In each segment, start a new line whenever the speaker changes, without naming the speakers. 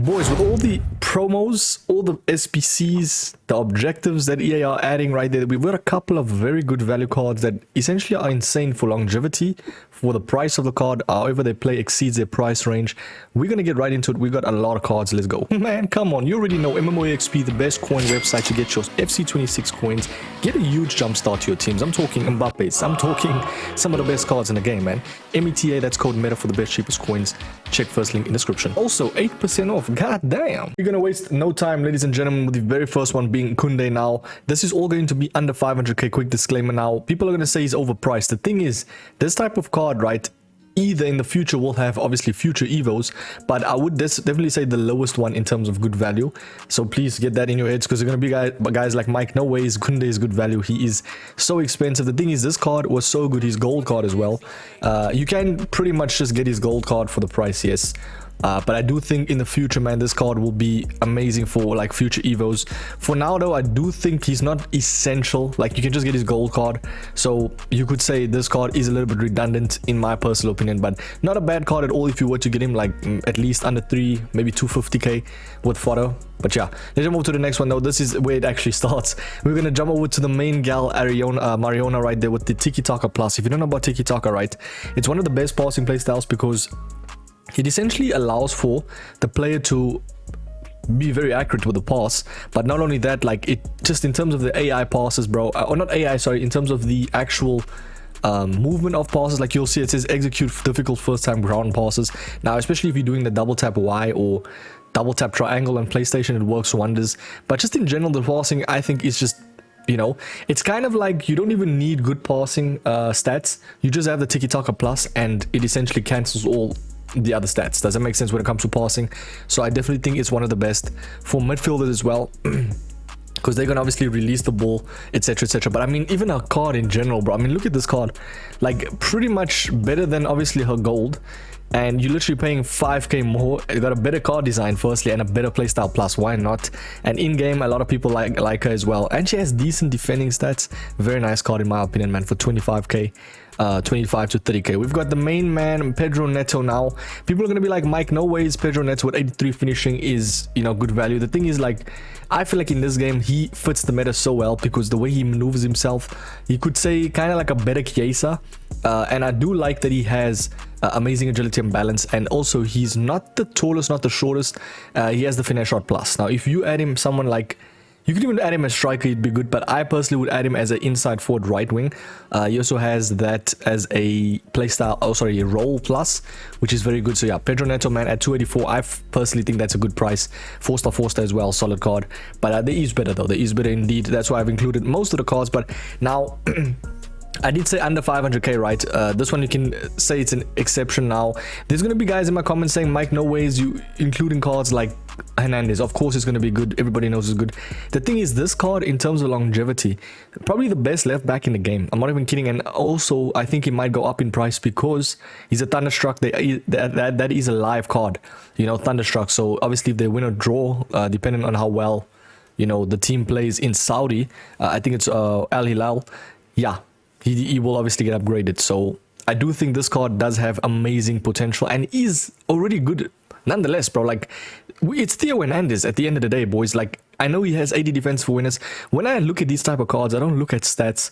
Boys, with all the promos, all the SBCs, the objectives that EA are adding right there, we've got a couple of very good value cards that essentially are insane for longevity, for the price of the card. However they play exceeds their price range. We're going to get right into it. We've got a lot of cards. Let's go. Man, come on. You already know MMOEXP, the best coin website to get your FC26 coins. Get a huge jump start to your teams. I'm talking Mbappe's. I'm talking some of the best cards in the game, man. META, that's code META for the best, cheapest coins. Check first link in description. Also, 8% off. God damn. We're going to waste no time, ladies and gentlemen, with the very first one being Kounde now. This is all going to be under 500k. Quick disclaimer now. People are going to say he's overpriced. The thing is, this type of card, right, either in the future will have obviously future evos, but I would definitely say the lowest one in terms of good value. So please get that in your heads, because they're going to be guys like Mike. No way is Kounde is good value. He is so expensive. The thing is, this card was so good. His gold card as well. You can pretty much just get his gold card for the price, yes. But I do think in the future, man, this card will be amazing for like future evos. For now though, I do think he's not essential. Like, you can just get his gold card, so you could say this card is a little bit redundant in my personal opinion, but not a bad card at all if you were to get him like at least under 3, maybe 250k with fodder. But yeah, let's move to the next one though. This is where it actually starts. We're gonna jump over to the main gal, Mariona right there with the Tiki Taka Plus. If you don't know about Tiki Taka, right, it's one of the best passing playstyles because it essentially allows for the player to be very accurate with the pass. But not only that, like, it just in terms of the AI passes, bro, or not AI, sorry, in terms of the actual movement of passes, like you'll see it says execute difficult first time ground passes. Now, especially if you're doing the double tap Y or double tap triangle on PlayStation, it works wonders. But just in general, the passing, I think, is just, you know, it's kind of like you don't even need good passing stats. You just have the Tiki Taka Plus and it essentially cancels all the other stats. Does that make sense when it comes to passing? So I definitely think it's one of the best for midfielders as well, because they're gonna obviously release the ball, etc, etc. But I mean, even her card in general, bro, I mean, look at this card, like pretty much better than obviously her gold, and you're literally paying 5k more. You got a better card design firstly and a better playstyle plus. Why not? And in game, a lot of people like her as well, and she has decent defending stats. Very nice card in my opinion, man, for 25k. 25 to 30k. We've got the main man, Pedro Neto now. People are gonna be like, Mike, no ways Pedro Neto with 83 finishing is, you know, good value. The thing is, like, I feel like in this game he fits the meta so well because the way he maneuvers himself, you could say kind of like a better Chiesa. And I do like that he has amazing agility and balance, and also he's not the tallest, not the shortest. He has the finesse shot plus. Now if you add him someone like, you could even add him as striker, it'd be good, but I personally would add him as an inside forward right wing. He also has that as a playstyle, oh sorry, a role plus, which is very good. So yeah, Pedro Neto, man, at 284, I personally think that's a good price. 4-star as well, solid card. But there is better though, there is better indeed. That's why I've included most of the cards. But now I did say under 500k, right? This one you can say it's an exception now. There's going to be guys in my comments saying, Mike, no ways you including cards like Hernandez. Of course it's going to be good. Everybody knows it's good. The thing is, this card in terms of longevity, probably the best left back in the game. I'm not even kidding. And also I think he might go up in price because he's a Thunderstruck. That is a live card, you know, Thunderstruck. So obviously if they win or draw, depending on how well, you know, the team plays in Saudi, I think it's Al Hilal, yeah, he will obviously get upgraded. So I do think this card does have amazing potential and is already good nonetheless, bro. Like, it's Theo Hernandez at the end of the day, boys. Like, I know he has 80 defense for winners. When I look at these type of cards, I don't look at stats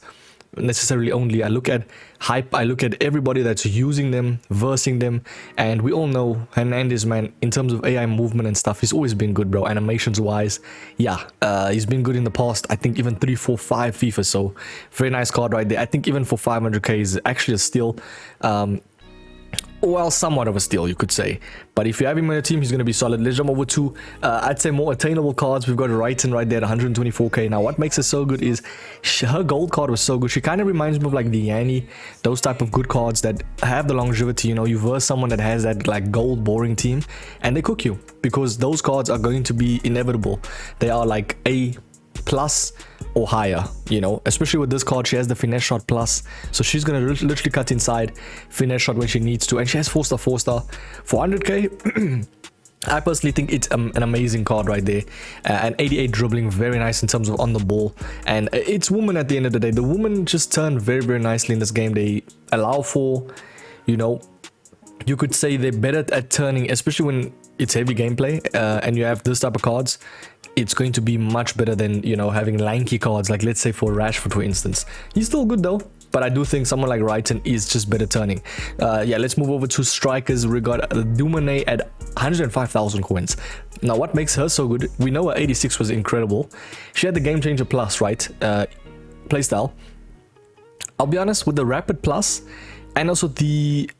necessarily only. I look at hype. I look at everybody that's using them, versing them. And we all know Hernandez, man, in terms of AI movement and stuff, he's always been good, bro. Animations wise, yeah, he's been good in the past. I think even 3, 4, 5 FIFA. So very nice card right there. I think even for 500k is actually a steal. Well, somewhat of a steal, you could say. But if you have him on your team, he's going to be solid. Let's jump over to, I'd say, more attainable cards. We've got Wrighton right there at 124k. Now, what makes her so good is her gold card was so good. She kind of reminds me of like the Yanni, those type of good cards that have the longevity. You know, you verse someone that has that like gold boring team and they cook you, because those cards are going to be inevitable. They are like A plus or higher, you know, especially with this card. She has the finesse shot plus, so she's gonna literally cut inside, finesse shot when she needs to, and she has 4-star for 100k. I personally think it's an amazing card right there. And 88 dribbling, very nice in terms of on the ball, and it's woman at the end of the day. The women just turn very, very nicely in this game. They allow for, you know, you could say they're better at turning, especially when it's heavy gameplay, and you have this type of cards, it's going to be much better than, you know, having lanky cards, like let's say for Rashford, for instance. He's still good though, but I do think someone like Wrighton is just better turning. Yeah, let's move over to strikers. We got Dumane at 105,000 coins. Now, what makes her so good? We know her 86 was incredible. She had the Game Changer Plus, right? Playstyle. I'll be honest, with the Rapid Plus and also the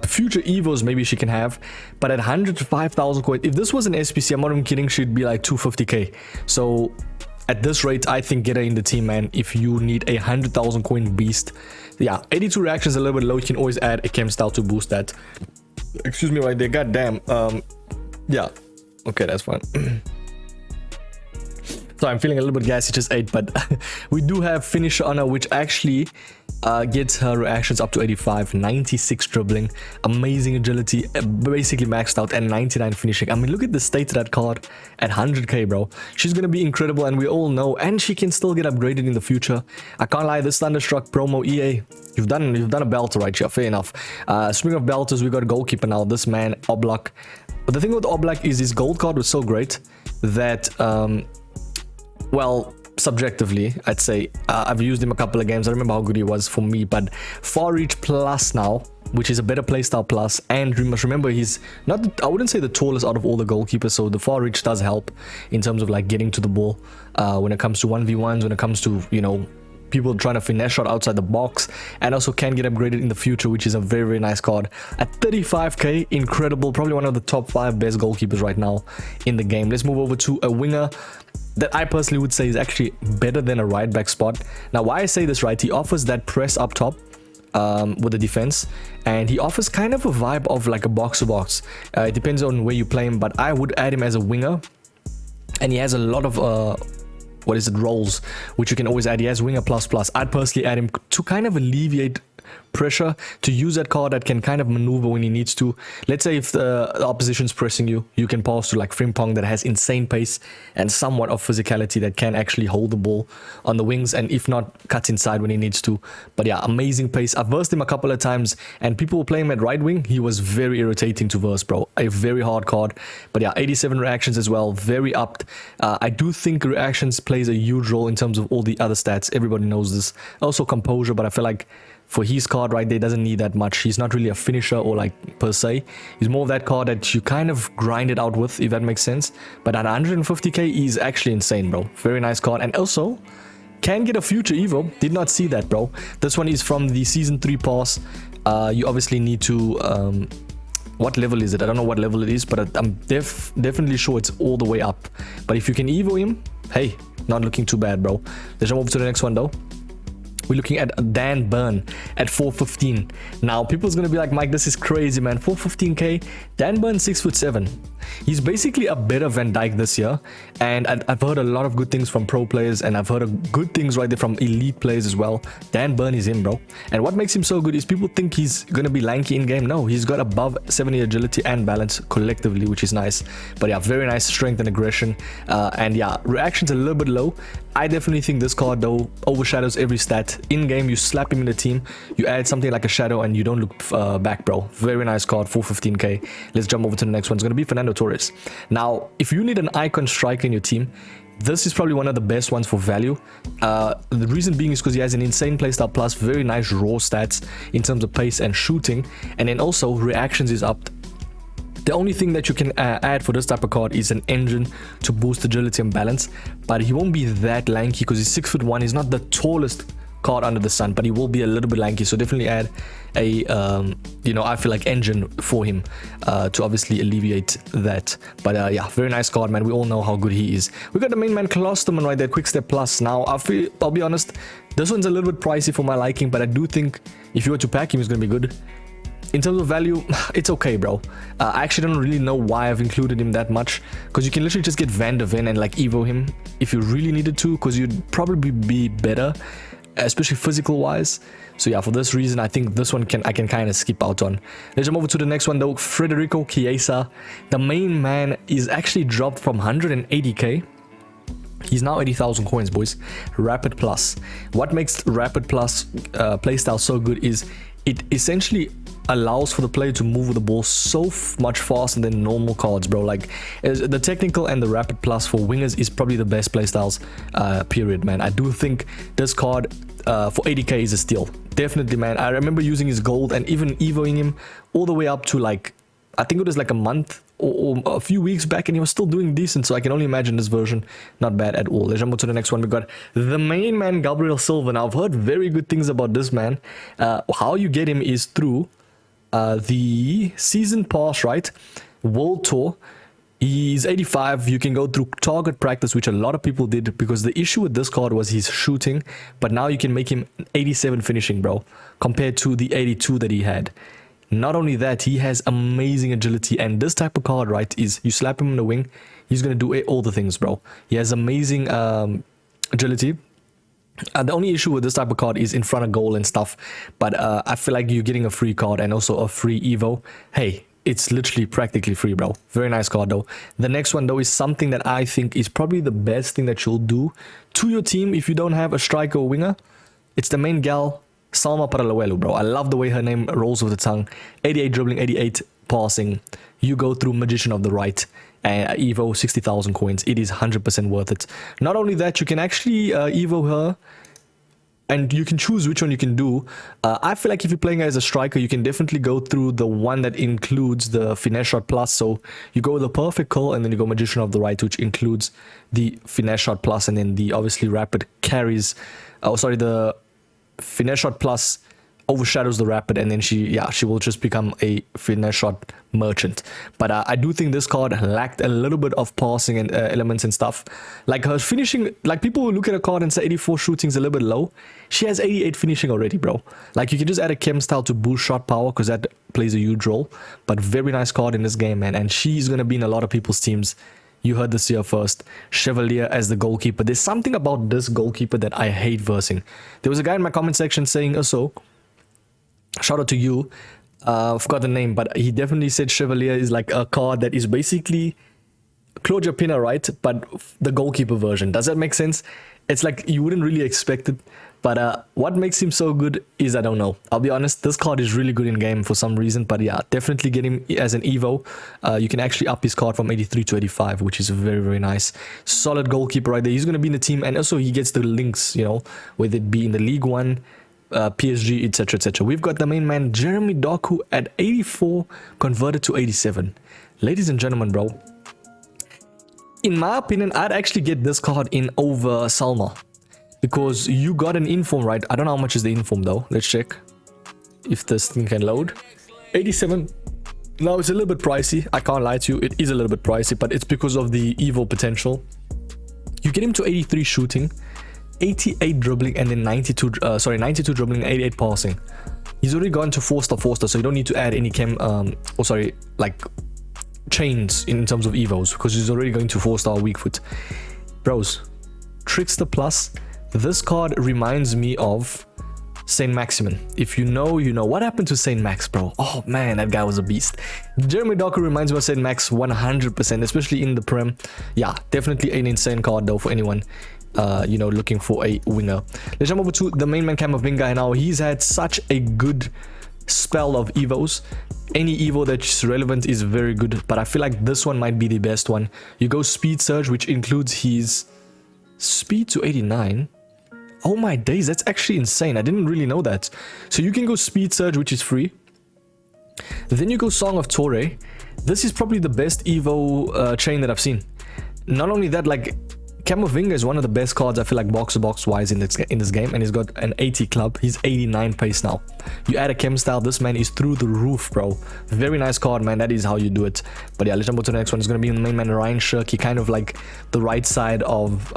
future evos maybe she can have, but at 105,000 coins, if this was an SPC, I'm not even kidding, she'd be like 250k. So at this rate, I think get her in the team, man, if you need a 100,000 coin beast. Yeah, 82 reactions, a little bit low. You can always add a chem style to boost that. Excuse me right there, goddamn. Yeah, okay, that's fine. So I'm feeling a little bit gassy, just ate, but we do have finisher on her, which actually gets her reactions up to 85, 96 dribbling, amazing agility, basically maxed out, and 99 finishing. I mean, look at the state of that card at 100k, bro. She's gonna be incredible, and we all know, and she can still get upgraded in the future. I can't lie, this Thunderstruck promo, EA, you've done a belter right here, fair enough. Speaking of belters, we got a goalkeeper now, this man Oblak. But the thing with Oblak is his gold card was so great that well, subjectively, I'd say I've used him a couple of games. I remember how good he was for me, but Far Reach Plus now, which is a better playstyle plus, and you must remember he's not, I wouldn't say the tallest out of all the goalkeepers, so the Far Reach does help in terms of like getting to the ball when it comes to 1v1s, when it comes to, you know, people trying to finesse shot outside the box, and also can get upgraded in the future, which is a very, very nice card. At 35k, incredible, probably one of the top 5 best goalkeepers right now in the game. Let's move over to a winger that I personally would say is actually better than a right back spot. Now, why I say this, right, he offers that press up top with the defense, and he offers kind of a vibe of like a box-to-box. It depends on where you play him, but I would add him as a winger, and he has a lot of what is it, roles, which you can always add. He has winger plus plus. I'd personally add him to kind of alleviate pressure, to use that card that can kind of maneuver when he needs to. Let's say if the opposition's pressing you, you can pass to like Frimpong that has insane pace and somewhat of physicality that can actually hold the ball on the wings, and if not, cuts inside when he needs to. But yeah, amazing pace. I've versed him a couple of times, and people were playing him at right wing. He was very irritating to verse, bro. A very hard card. But yeah, 87 reactions as well, very upped. I do think reactions plays a huge role in terms of all the other stats. Everybody knows this. Also composure, but I feel like for his card right there, doesn't need that much. He's not really a finisher or like per se. He's more of that card that you kind of grind it out with, if that makes sense. But at 150k, he's actually insane, bro. Very nice card. And also, can get a future Evo. Did not see that, bro. This one is from the Season 3 pass. You obviously need to... what level is it? I don't know what level it is, but I'm definitely sure it's all the way up. But if you can Evo him, hey, not looking too bad, bro. Let's jump over to the next one, though. We're looking at Dan Burn at 415. Now, people's going to be like, Mike, this is crazy, man. 415k. Dan Burn, 6'7". He's basically a better Van Dijk this year. And I've heard a lot of good things from pro players, and I've heard good things right there from elite players as well. Dan Burn is him, bro. And what makes him so good is people think he's going to be lanky in game. No, he's got above 70 agility and balance collectively, which is nice. But yeah, very nice strength and aggression. And yeah, reaction's a little bit low. I definitely think this card, though, overshadows every stat. In game, you slap him in the team, you add something like a shadow, and you don't look back, bro. Very nice card, 415k. Let's jump over to the next one. It's going to be Fernando Torres. Now, if you need an icon striker in your team, this is probably one of the best ones for value. The reason being is because he has an insane playstyle plus, very nice raw stats in terms of pace and shooting, and then also reactions is up. The only thing that you can add for this type of card is an engine to boost agility and balance, but he won't be that lanky because he's 6'1". He's not the tallest card under the sun, but he will be a little bit lanky, so definitely add a you know, I feel like engine for him to obviously alleviate that. But yeah, very nice card, man. We all know how good he is. We got the main man Klosterman right there, quick step plus. Now I'll be honest, this one's a little bit pricey for my liking, but I do think if you were to pack him, he's gonna be good. In terms of value, it's okay, bro. I actually don't really know why I've included him that much, because you can literally just get Van de Ven and like Evo him if you really needed to, because you'd probably be better, especially physical wise. So yeah, for this reason, I think this one I can kind of skip out on. Let's jump over to the next one, though. Federico Chiesa, the main man, is actually dropped from 180k. He's now 80,000 coins, boys. Rapid Plus. What makes Rapid Plus playstyle so good is it essentially allows for the player to move with the ball so much faster than normal cards, bro. Like the technical and the rapid plus for wingers is probably the best playstyles, period, man. I do think this card for 80k is a steal, definitely, man. I remember using his gold and even evoing him all the way up to like, I think it was like a month or a few weeks back, and he was still doing decent. So I can only imagine this version not bad at all. Let's jump to the next one. We got the main man, Gabriel Silva. Now I've heard very good things about this man. How you get him is through the season pass, right? World Tour. He's 85. You can go through target practice, which a lot of people did, because the issue with this card was his shooting. But now you can make him 87 finishing, bro, compared to the 82 that he had. Not only that, he has amazing agility, and this type of card, right, is you slap him in the wing, he's going to do all the things, bro. He has amazing agility. The only issue with this type of card is in front of goal and stuff, but I feel like you're getting a free card and also a free evo. Hey, it's literally practically free, bro. Very nice card, though. The next one, though, is something that I think is probably the best thing that you'll do to your team if you don't have a striker or winger. It's the main gal, Salma Paralawelu, bro. I love the way her name rolls with the tongue. 88 dribbling, 88 passing. You go through Magician of the Right and Evo 60,000 coins. It is 100% worth it. Not only that, you can actually Evo her, and you can choose which one you can do. I feel like if you're playing as a striker, you can definitely go through the one that includes the Finesse Shot Plus. So you go with the Perfect Curl, and then you go Magician of the Right, which includes the Finesse Shot Plus, and then the obviously Rapid carries. Oh, sorry, the Finesse Shot Plus overshadows the Rapid, and then she will just become a Finesse Shot merchant. But I do think this card lacked a little bit of passing and elements and stuff. Like her finishing, like people will look at a card and say 84 shooting is a little bit low. She has 88 finishing already, bro. Like you can just add a chem style to boost shot power, because that plays a huge role. But very nice card in this game, man, and she's gonna be in a lot of people's teams. You heard this here first. Chevelier as the goalkeeper. There's something about this goalkeeper that I hate versing. There was a guy in my comment section saying also, shout out to you, I forgot the name, but he definitely said Chevelier is like a card that is basically Claudia Pina, right? But the goalkeeper version. Does that make sense? It's like you wouldn't really expect it. But what makes him so good is, I don't know. I'll be honest, this card is really good in game for some reason. But yeah, definitely get him as an Evo. You can actually up his card from 83 to 85, which is very, very nice. Solid goalkeeper right there. He's going to be in the team. And also he gets the links, you know, whether it be in the League One, PSG, etc, etc. We've got the main man, Jeremy Doku, at 84, converted to 87. Ladies and gentlemen, bro, in my opinion, I'd actually get this card in over Salma, because you got an inform, right? I don't know how much is the inform though. Let's check if this thing can load. 87. Now it's a little bit pricey. I can't lie to you, it is a little bit pricey, but it's because of the Evo potential. You get him to 83 shooting, 88 dribbling, and then 92 dribbling, 88 passing. He's already gone to 4-star, so you don't need to add any like chains in terms of evos, because he's already going to 4-star weak foot. Bros, Trickster Plus. This card reminds me of Saint Maximin. If you know, you know. What happened to Saint Max, bro? Oh man, that guy was a beast. Jeremy Doku reminds me of Saint Max 100%, especially in the Prem. Yeah, definitely an insane card though for anyone you know, looking for a winger. Let's jump over to the main man, Camavinga, and now he's had such a good spell of evos. Any evo that's relevant is very good, but I feel like this one might be the best one. You go Speed Surge, which includes his speed to 89. Oh my days, that's actually insane. I didn't really know that. So you can go Speed Surge, which is free. Then you go Song of Torre. This is probably the best evo chain that I've seen. Not only that, like, Camavinga is one of the best cards, I feel like, box-to-box wise in this game, and he's got an 80 club. He's 89 pace now. You add a chem style, this man is through the roof, bro. Very nice card, man. That is how you do it. But yeah, let's jump to the next one. It's going to be the main man, Ryan Cherki, kind of like the right side of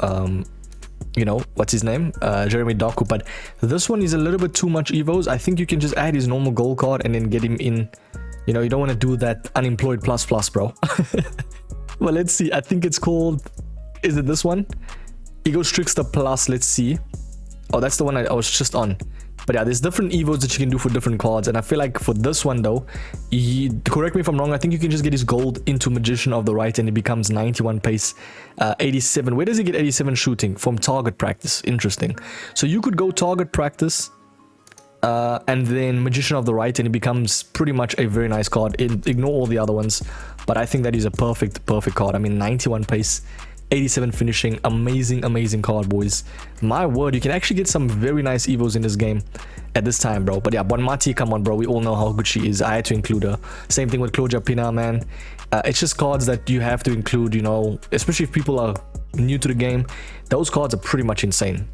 you know, what's his name, Jeremy Doku. But this one is a little bit too much evos. I think you can just add his normal goal card and then get him in. You know, you don't want to do that unemployed plus, bro. Well, let's see. I think it's called, is it this one? Ego Trickster Plus. Let's see. Oh, that's the one I was just on. But yeah, there's different evos that you can do for different cards, and I feel like for this one though, correct me if I'm wrong, I think you can just get his gold into Magician of the Right and it becomes 91 pace, 87. Where does he get 87 shooting? From target practice. Interesting. So you could go target practice, And then Magician of the Wrighton, it becomes pretty much a very nice card. Ignore all the other ones, but I think that is a perfect card. I mean, 91 pace, 87 finishing, amazing card, boys. My word, you can actually get some very nice evos in this game at this time, bro. But yeah, Bonmati, come on, bro, we all know how good she is. I had to include her. Same thing with Claudia Pina, man. It's just cards that you have to include, you know, especially if people are new to the game. Those cards are pretty much insane.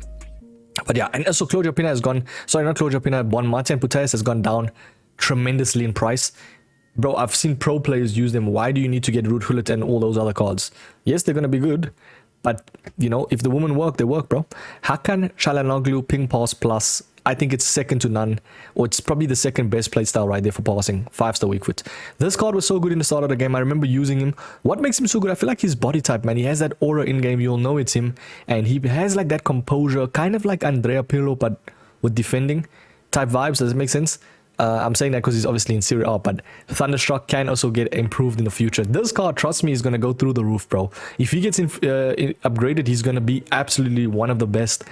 But yeah, and also Claudia Pina has gone, sorry, not Claudia Pina, Bonmati and Putellas has gone down tremendously in price. Bro, I've seen pro players use them. Why do you need to get Root Hullet and all those other cards? Yes, they're going to be good, but, you know, if the women work, they work, bro. Hakan, Çalhanoğlu, Ping Pass Plus, I think it's second to none, or it's probably the second best play style right there for passing. 5-star weak foot. This card was so good in the start of the game. I remember using him. What makes him so good? I feel like his body type, man. He has that aura in game. You'll know it's him. And he has like that composure, kind of like Andrea Pirlo, but with defending type vibes. Does it make sense? I'm saying that because he's obviously in Serie A, but Thunderstruck can also get improved in the future. This card, trust me, is going to go through the roof, bro. If he gets upgraded, he's going to be absolutely one of the best,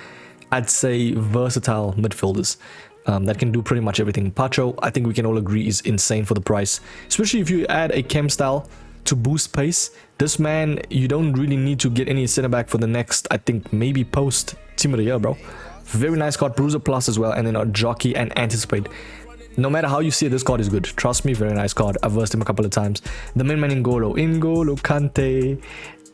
I'd say, versatile midfielders that can do pretty much everything. Pacho, I think we can all agree, is insane for the price, especially if you add a chem style to boost pace. This man, you don't really need to get any center back for the next, I think, maybe post Team of the Year, bro. Very nice card, Bruiser Plus as well, and then a Jockey and Anticipate. No matter how you see it, this card is good. Trust me, very nice card. I've versed him a couple of times. The main man N'Golo, Kante,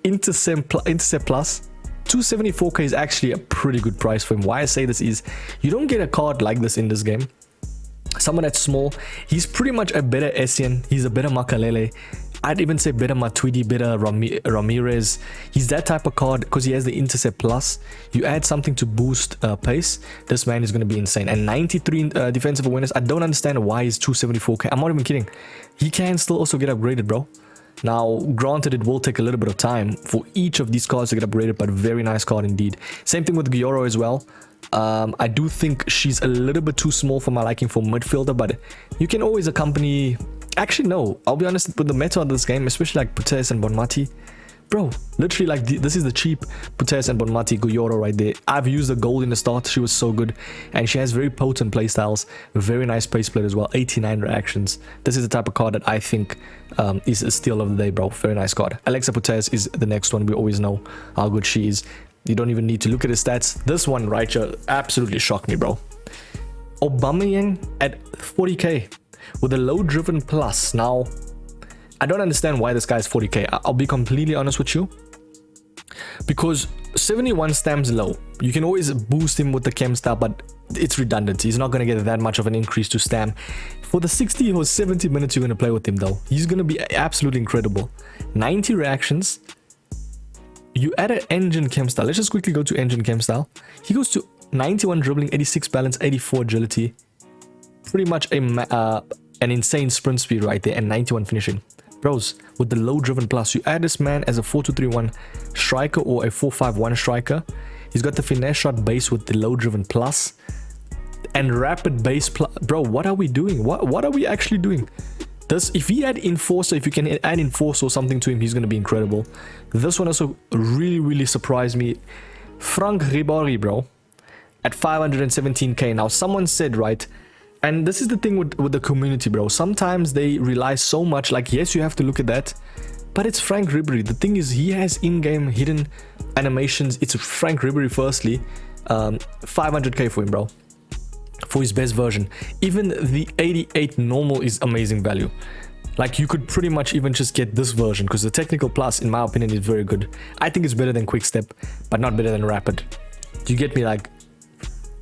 Intercept Plus. 274k is actually a pretty good price for him. Why I say this is, you don't get a card like this in this game. Someone that's small. He's pretty much a better Essien. He's a better Makalele. I'd even say better Matuidi, better Ramirez. He's that type of card because he has the Intercept Plus. You add something to boost pace, this man is going to be insane. And 93 defensive awareness. I don't understand why he's 274k. I'm not even kidding. He can still also get upgraded, bro. Now, granted, it will take a little bit of time for each of these cards to get upgraded, but very nice card indeed. Same thing with Geyoro as well. I do think she's a little bit too small for my liking for midfielder, but you can always accompany... Actually, no. I'll be honest, with the meta of this game, especially like Putellas and Bonmati, bro, literally like this is the cheap Putellas and Bonmati Geyoro right there. I've used the gold in the start. She was so good, and she has very potent playstyles. Very nice pace plate as well. 89 reactions. This is the type of card that I think is a steal of the day, bro. Very nice card. Alexa Putellas is the next one. We always know how good she is. You don't even need to look at his stats. This one right here absolutely shocked me, bro. Aubameyang at 40k with a low driven plus. Now, I don't understand why this guy is 40k. I'll be completely honest with you, because 71 stamps low. You can always boost him with the chem star, but it's redundant. He's not going to get that much of an increase to stamp. For the 60 or 70 minutes you're going to play with him though, he's going to be absolutely incredible. 90 reactions. You add an engine chem style. Let's just quickly go to engine chem style. He goes to 91 dribbling, 86 balance, 84 agility. Pretty much an insane sprint speed right there, and 91 finishing. Bros, with the low driven plus, you add this man as a 4-2-3-1 striker or a 4-5-1 striker. He's got the finesse shot base with the low driven plus and rapid base plus. Bro, what are we doing? What are we actually doing? If he had Enforcer, if you can add Enforcer or something to him, he's going to be incredible. This one also really surprised me. Frank Ribery, bro, at 517k. Now, someone said, right, and this is the thing with the community, bro. Sometimes they rely so much, like, yes, you have to look at that, but it's Frank Ribery. The thing is, he has in-game hidden animations. It's Frank Ribery, firstly. 500k for him, bro, for his best version. Even the 88 normal is amazing value. Like, you could pretty much even just get this version, because the technical plus, in my opinion, is very good. I think it's better than quick step, but not better than rapid. Do you get me? Like,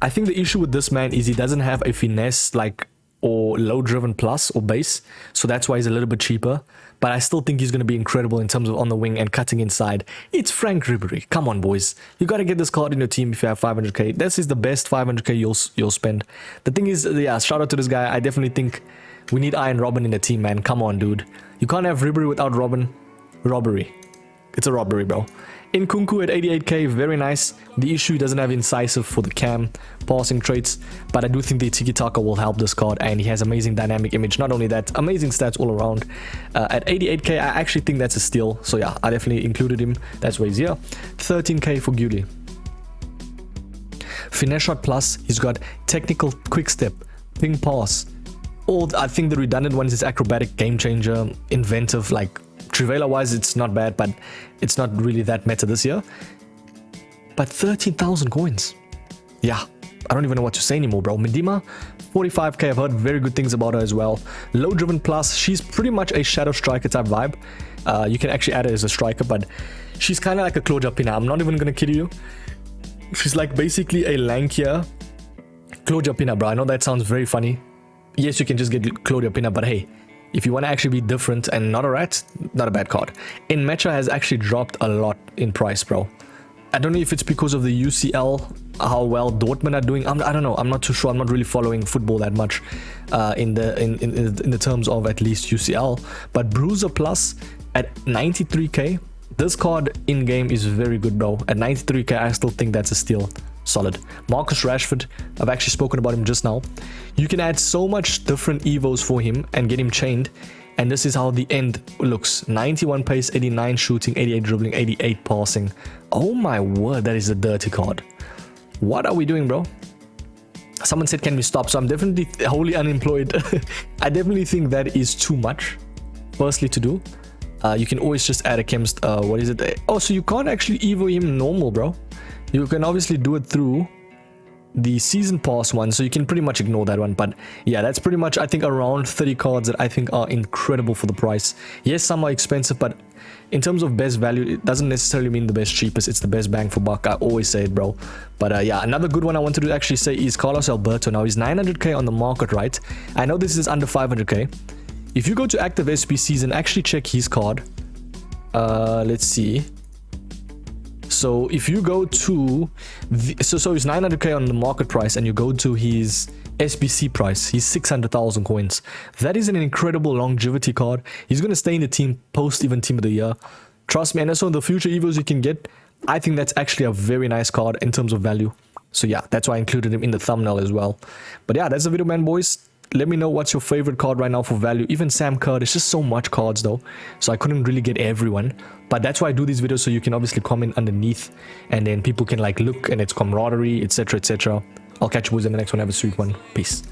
I think the issue with this man is he doesn't have a finesse, like, or low driven plus or base, so that's why he's a little bit cheaper. But I still think he's going to be incredible in terms of on the wing and cutting inside. It's Frank Ribery. Come on, boys. You got to get this card in your team if you have 500k. This is the best 500k you'll spend. The thing is, yeah, shout out to this guy. I definitely think we need Iron Robben in the team, man. Come on, dude. You can't have Ribery without Robben. Robbery. It's a robbery, bro. Nkunku at 88k, very nice. The issue, he doesn't have incisive for the cam passing traits, but I do think the tiki-taka will help this card, and he has amazing dynamic image. Not only that, amazing stats all around. At 88k, I actually think that's a steal. So yeah, I definitely included him. That's why he's here. 13k for Guily. Finesse shot plus, he's got technical quick step, ping pass. Or I think the redundant ones is acrobatic, game changer, inventive. Like Trivela wise, it's not bad, but it's not really that meta this year. But 13,000 coins. Yeah, I don't even know what to say anymore, bro. Miedema, 45k. I've heard very good things about her as well. Low driven plus. She's pretty much a shadow striker type vibe. You can actually add her as a striker, but she's kind of like a Claudia Pina. I'm not even gonna kid you. She's like basically a lankier Claudia Pina, bro. I know that sounds very funny. Yes, you can just get Claudia Pina, but hey, if you want to actually be different and not a rat, not a bad card. Nmecha has actually dropped a lot in price, bro. I don't know if it's because of the UCL, how well Dortmund are doing. I don't know. I'm not too sure. I'm not really following football that much in the terms of at least UCL. But Bruiser Plus at 93k. This card in game is very good, bro. At 93k, I still think that's a steal. Solid. Marcus Rashford, I've actually spoken about him just now. You can add so much different evos for him and get him chained, and this is how the end looks. 91 pace, 89 shooting, 88 dribbling, 88 passing. Oh my word, that is a dirty card. What are we doing, bro? Someone said, can we stop? So I'm definitely wholly unemployed. I definitely think that is too much, firstly, to do. You can always just add a chemist. What is it? Oh, so you can't actually evo him normal, bro. You can obviously do it through the season pass one, so you can pretty much ignore that one. But yeah, that's pretty much, I think, around 30 cards that I think are incredible for the price. Yes, some are expensive, but in terms of best value, it doesn't necessarily mean the best cheapest. It's the best bang for buck. I always say it, bro. But yeah, another good one I wanted to actually say is Carlos Alberto. Now he's 900k on the market, right? I know this is under 500k. If you go to active SPCs and actually check his card, let's see. So if you go to so he's 900k on the market price, and you go to his SBC price, he's 600,000 coins. That is an incredible longevity card. He's going to stay in the team post even team of the year. Trust me. And also in the future evos you can get, I think that's actually a very nice card in terms of value. So yeah, that's why I included him in the thumbnail as well. But yeah, that's the video, man, boys. Let me know what's your favorite card right now for value. Even Sam Kerr, there's just so much cards though, so I couldn't really get everyone. But that's why I do these videos, so you can obviously comment underneath, and then people can like look, and it's camaraderie, etc, etc. I'll catch you boys in the next one. Have a sweet one. Peace.